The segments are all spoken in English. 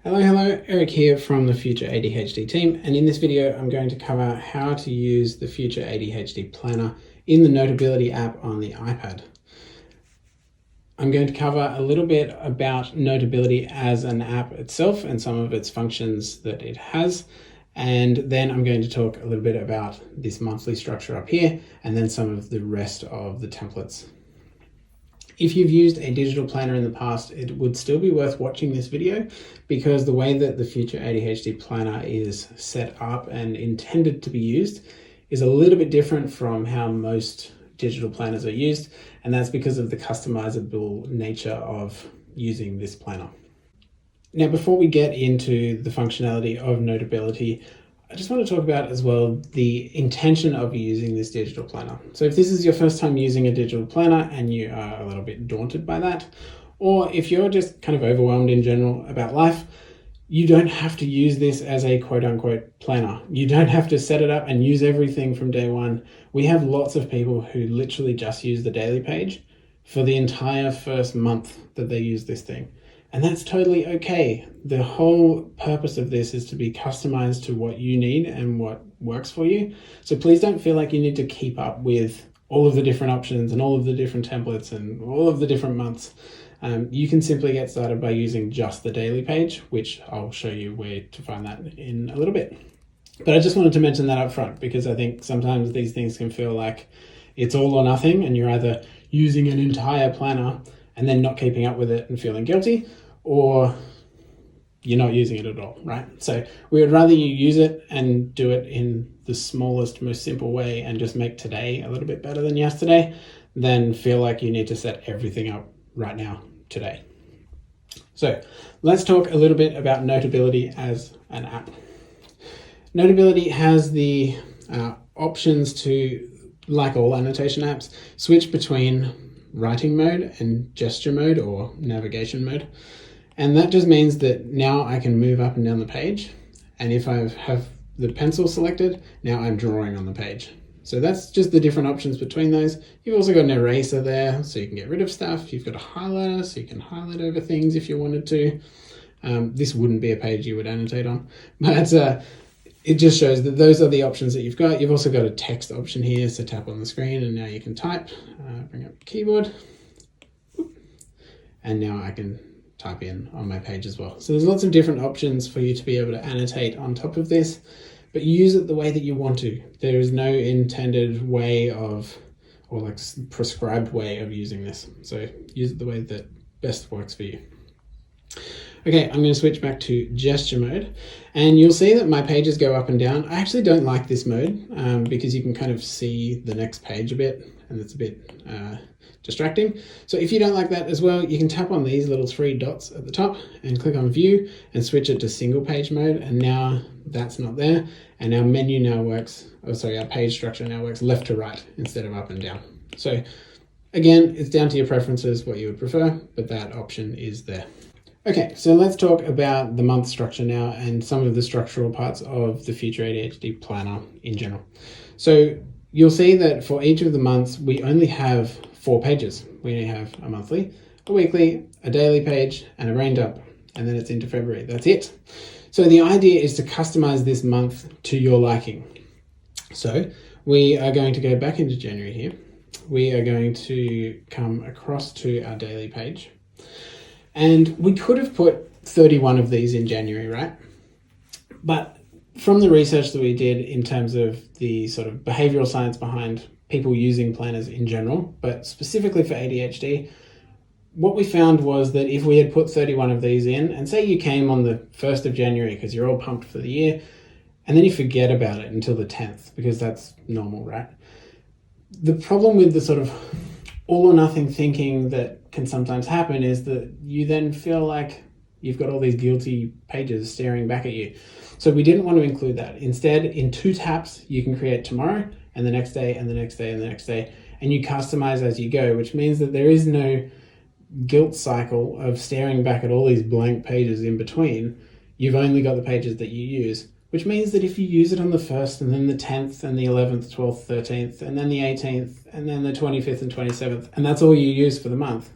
Hello, Eric here from the Future ADHD team, and in this video I'm going to cover how to use the Future ADHD Planner in the Notability app on the iPad. I'm going to cover a little bit about Notability as an app itself and some of its functions that it has, and then I'm going to talk a little bit about this monthly structure up here and then some of the rest of the templates. If you've used a digital planner in the past, it would still be worth watching this video because the way that the Future ADHD Planner is set up and intended to be used is a little bit different from how most digital planners are used, and that's because of the customizable nature of using this planner. Now, before we get into the functionality of Notability, I just want to talk about as well the intention of using this digital planner. So if this is your first time using a digital planner and you are a little bit daunted by that, or if you're just kind of overwhelmed in general about life, you don't have to use this as a quote unquote planner. You don't have to set it up and use everything from day one. We have lots of people who literally just use the daily page for the entire first month that they use this thing. And that's totally okay. The whole purpose of this is to be customized to what you need and what works for you. So please don't feel like you need to keep up with all of the different options and all of the different templates and all of the different months. You can simply get started by using just the daily page, which I'll show you where to find that in a little bit. But I just wanted to mention that up front because I think sometimes these things can feel like it's all or nothing and you're either using an entire planner and then not keeping up with it and feeling guilty, or you're not using it at all, right? So we would rather you use it and do it in the smallest, most simple way and just make today a little bit better than yesterday than feel like you need to set everything up right now, today. So let's talk a little bit about Notability as an app. Notability has the options to, like all annotation apps, switch between writing mode and gesture mode or navigation mode. And that just means that now I can move up and down the page. And if I have the pencil selected, now I'm drawing on the page. So that's just the different options between those. You've also got an eraser there, so you can get rid of stuff. You've got a highlighter, so you can highlight over things if you wanted to. This wouldn't be a page you would annotate on, but it just shows that those are the options that you've got. You've also got a text option here, so tap on the screen and now you can type. Bring up the keyboard. And now I can type in on my page as well. So there's lots of different options for you to be able to annotate on top of this, but use it the way that you want to. There is no intended way of, or like prescribed way of using this. So use it the way that best works for you. Okay, I'm going to switch back to gesture mode, and you'll see that my pages go up and down. I actually don't like this mode because you can kind of see the next page a bit, and it's a bit distracting. So if you don't like that as well, you can tap on these little three dots at the top and click on view and switch it to single page mode, and now that's not there, and our menu now works, our page structure now works left to right instead of up and down. So again, it's down to your preferences what you would prefer, but that option is there. Okay, so let's talk about the month structure now and some of the structural parts of the Future ADHD Planner in general. So you'll see that for each of the months, we only have 4 pages. We only have a monthly, a weekly, a daily page, and a brain dump, and then it's into February. That's it. So the idea is to customize this month to your liking. So we are going to go back into January here. We are going to come across to our daily page. And we could have put 31 of these in January, right? But from the research that we did in terms of the sort of behavioral science behind people using planners in general, but specifically for ADHD, what we found was that if we had put 31 of these in, and say you came on the 1st of January because you're all pumped for the year, and then you forget about it until the 10th, because that's normal, right? The problem with the sort of all or nothing thinking that can sometimes happen is that you then feel like you've got all these guilty pages staring back at you. So we didn't want to include that. Instead, in 2 taps, you can create tomorrow and the next day and the next day and the next day, and you customize as you go, which means that there is no guilt cycle of staring back at all these blank pages in between. You've only got the pages that you use, which means that if you use it on the 1st and then the 10th and the 11th, 12th, 13th, and then the 18th, and then the 25th and 27th, and that's all you use for the month,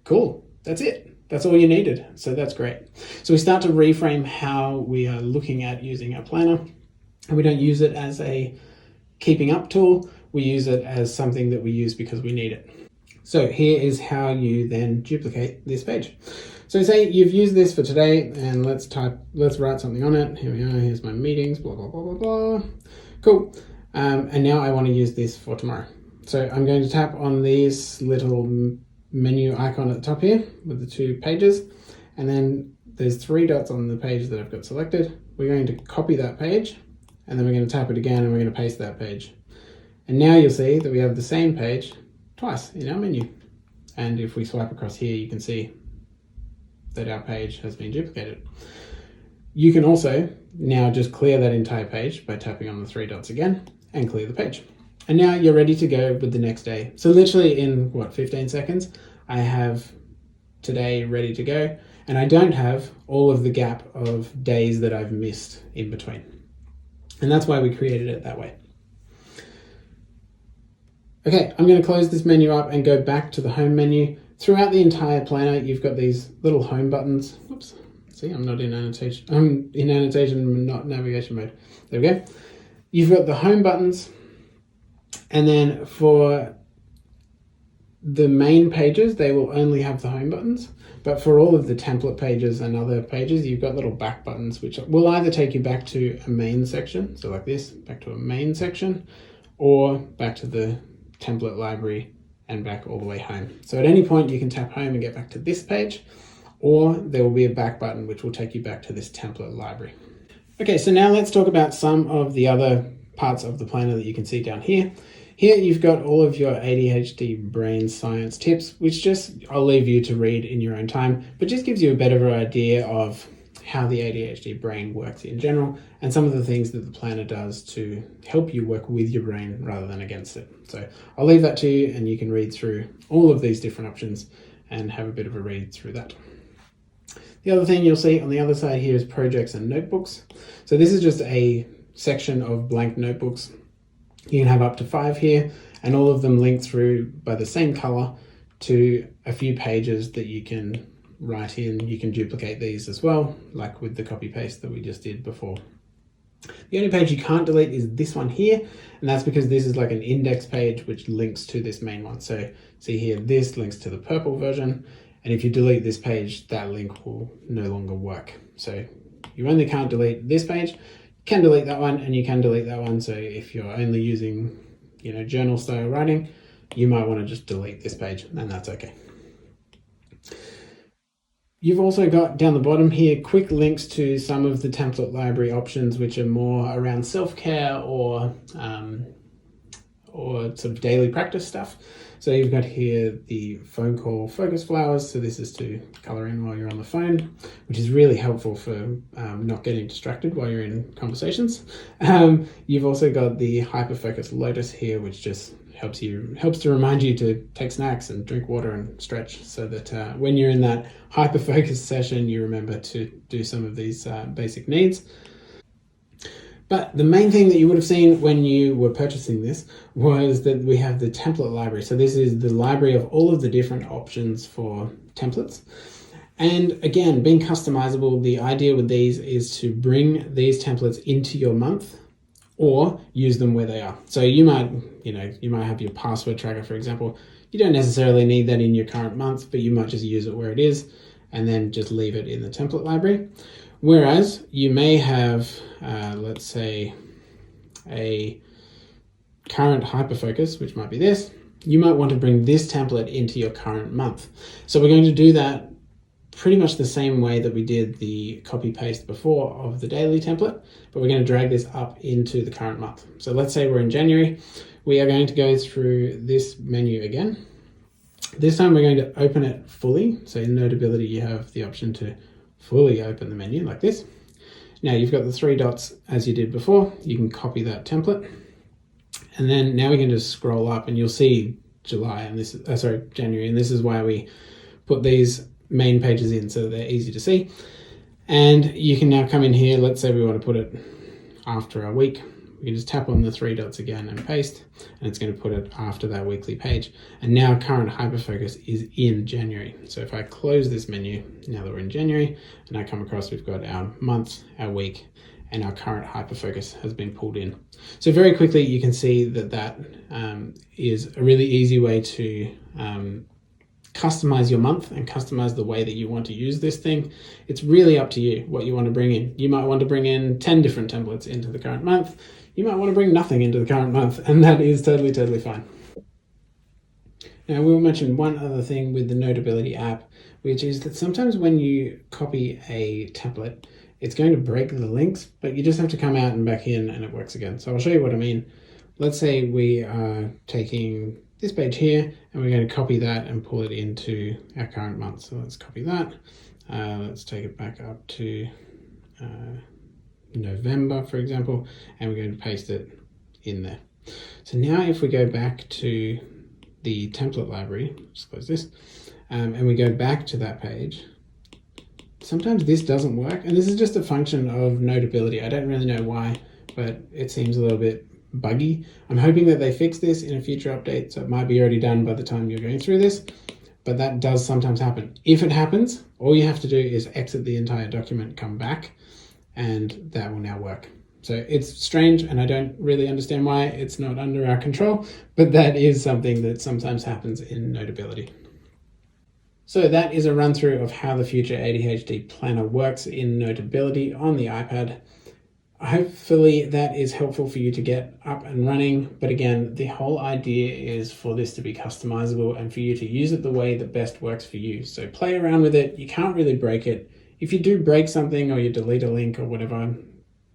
cool, that's it. That's all you needed. So that's great. So we start to reframe how we are looking at using our planner, and we don't use it as a keeping up tool. We use it as something that we use because we need it. So here is how you then duplicate this page. So say you've used this for today, and let's write something on it. Here we are, here's my meetings, blah, blah, blah, blah, blah. Cool. And now I want to use this for tomorrow. So I'm going to tap on this little menu icon at the top here with the 2 pages. And then there's 3 dots on the page that I've got selected. We're going to copy that page, and then we're going to tap it again, and we're going to paste that page. And now you'll see that we have the same page twice in our menu. And if we swipe across here, you can see that our page has been duplicated. You can also now just clear that entire page by tapping on the 3 dots again and clear the page. And now you're ready to go with the next day. So literally in 15 seconds, I have today ready to go, and I don't have all of the gap of days that I've missed in between. And that's why we created it that way. Okay, I'm going to close this menu up and go back to the home menu. Throughout the entire planner, you've got these little home buttons. Whoops. See, I'm not in annotation. I'm in annotation, not navigation mode. There we go. You've got the home buttons. And then for the main pages, they will only have the home buttons. But for all of the template pages and other pages, you've got little back buttons, which will either take you back to a main section, so like this, back to a main section, or back to the template library and back all the way home. So at any point you can tap home and get back to this page, or there will be a back button which will take you back to this template library. Okay, so now let's talk about some of the other parts of the planner that you can see down here. Here you've got all of your ADHD brain science tips, which I'll leave you to read in your own time, but just gives you a better idea of how the ADHD brain works in general, and some of the things that the planner does to help you work with your brain rather than against it. So I'll leave that to you, and you can read through all of these different options and have a bit of a read through that. The other thing you'll see on the other side here is projects and notebooks. So this is just a section of blank notebooks. You can have up to 5 here, and all of them link through by the same color to a few pages that you can write in. You can duplicate these as well, like with the copy paste that we just did before. The only page you can't delete is this one here, and that's because this is like an index page which links to this main one. So see here, this links to the purple version, and if you delete this page, that link will no longer work. So you only can't delete this page. You can delete that one, and you can delete that one. So if you're only using, journal style writing, you might want to just delete this page, and that's okay. You've also got down the bottom here quick links to some of the template library options, which are more around self-care or sort of daily practice stuff. So you've got here the phone call focus flowers. So this is to color in while you're on the phone, which is really helpful for not getting distracted while you're in conversations. You've also got the hyper focus lotus here, which just helps to remind you to take snacks and drink water and stretch, so that when you're in that hyper focus session, you remember to do some of these basic needs. But the main thing that you would have seen when you were purchasing this was that we have the template library. So this is the library of all of the different options for templates. And again, being customizable, the idea with these is to bring these templates into your month or use them where they are. So you might have your password tracker, for example. You don't necessarily need that in your current month, but you might just use it where it is and then just leave it in the template library. Whereas you may have, let's say, a current hyperfocus, which might be this. You might want to bring this template into your current month. So we're going to do that pretty much the same way that we did the copy paste before of the daily template, but we're going to drag this up into the current month. So let's say we're in January. We are going to go through this menu again. This time we're going to open it fully. So in Notability, you have the option to fully open the menu like this. Now you've got the 3 dots as you did before. You can copy that template. And then now we can just scroll up and you'll see January, and this is why we put these main pages in so they're easy to see. And you can now come in here. Let's say we want to put it after a week. we can just tap on the three dots again and paste, and it's going to put it after that weekly page. And now current hyperfocus is in January. So if I close this menu, now that we're in January, and I come across, we've got our month, our week, and our current hyperfocus has been pulled in. So very quickly, you can see that that is a really easy way to customize your month and customize the way that you want to use this thing. It's really up to you what you want to bring in. You might want to bring in 10 different templates into the current month. You might want to bring nothing into the current month, and that is totally fine. Now, we'll mention one other thing with the Notability app, which is that sometimes when you copy a template, it's going to break the links, but you just have to come out and back in and it works again. So I'll show you what I mean. Let's say we are taking this page here and we're going to copy that and pull it into our current month. So let's copy that. Let's take it back up to November, for example, and we're going to paste it in there. So now if we go back to the template library, let's close this, and we go back to that page, sometimes this doesn't work, and this is just a function of Notability. I don't really know why, but it seems a little bit buggy. I'm hoping that they fix this in a future update, so it might be already done by the time you're going through this, but that does sometimes happen. If it happens, all you have to do is exit the entire document, come back, and that will now work. So it's strange, and I don't really understand why. It's not under our control, but that is something that sometimes happens in Notability. So that is a run through of how the Future ADHD Planner works in Notability on the iPad. Hopefully that is helpful for you to get up and running. But again, the whole idea is for this to be customizable and for you to use it the way that best works for you. So play around with it. You can't really break it. If you do break something or you delete a link or whatever,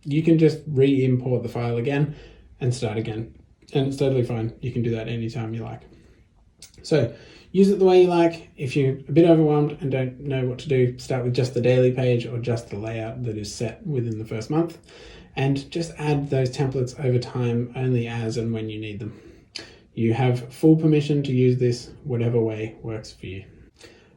you can just re-import the file again and start again. And it's totally fine. You can do that anytime you like. So use it the way you like. If you're a bit overwhelmed and don't know what to do, start with just the daily page or just the layout that is set within the first month, and just add those templates over time only as and when you need them. You have full permission to use this whatever way works for you.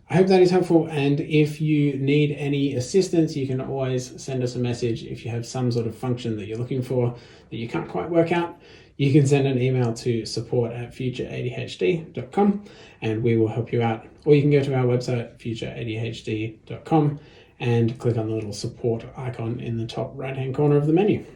I hope that is helpful, and if you need any assistance, you can always send us a message. If you have some sort of function that you're looking for that you can't quite work out, you can send an email to support@futureadhd.com and we will help you out. Or you can go to our website, futureadhd.com, and click on the little support icon in the top right-hand corner of the menu.